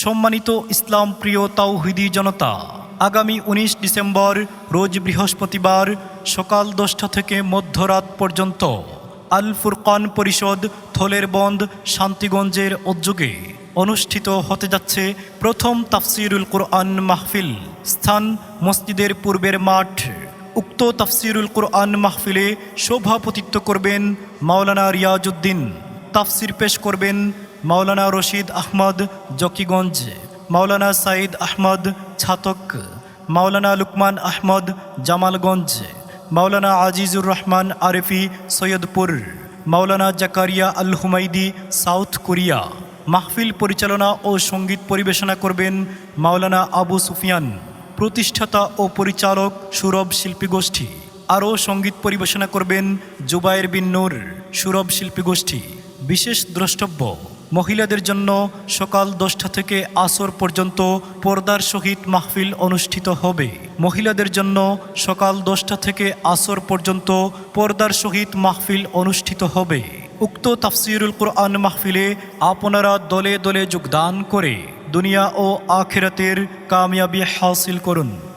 সম্মানিত ইসলাম প্রিয় তাওহীদি জনতা, আগামী 19 ডিসেম্বর রোজ বৃহস্পতিবার সকাল 10টা থেকে মধ্যরাত পর্যন্ত আল ফুরকান পরিষদ থলের বন্দ শান্তিগঞ্জের উদ্যোগে অনুষ্ঠিত হতে যাচ্ছে প্রথম তাফসিরুল কুরআন মাহফিল। স্থান মসজিদের পূর্বের মাঠ। উক্ত তাফসিরুল কুরআন মাহফিলে সভাপতিত্ব করবেন মাওলানা রিয়াজউদ্দিন। তাফসির পেশ করবেন মাওলানা রশিদ আহমদ জকিগঞ্জ, মাওলানা সাইদ আহমদ ছাতক, মাওলানা লুকমান আহমদ জামালগঞ্জ, মাওলানা আজিজুর রহমান আরেফি সৈয়দপুর, মাওলানা জাকারিয়া আল হুমাইদি সাউথ কোরিয়া। মাহফিল পরিচালনা ও সঙ্গীত পরিবেশনা করবেন মাওলানা আবু সুফিয়ান, প্রতিষ্ঠাতা ও পরিচালক সুরভ শিল্পী গোষ্ঠী। আরও সঙ্গীত পরিবেশনা করবেন জুবায়ের বিন নূর, সুরভ শিল্পী গোষ্ঠী। বিশেষ দ্রষ্টব্য, মহিলাদের জন্য সকাল 10টা থেকে আসর পর্যন্ত পর্দার সহিত মাহফিল অনুষ্ঠিত হবে। মহিলাদের জন্য সকাল 10টা থেকে আসর পর্যন্ত পর্দার সহিত মাহফিল অনুষ্ঠিত হবে। উক্ত তাফসিরুল কুরআন মাহফিলে আপনারা দলে দলে যোগদান করে দুনিয়া ও আখিরাতের কামিয়াবি হাসিল করুন।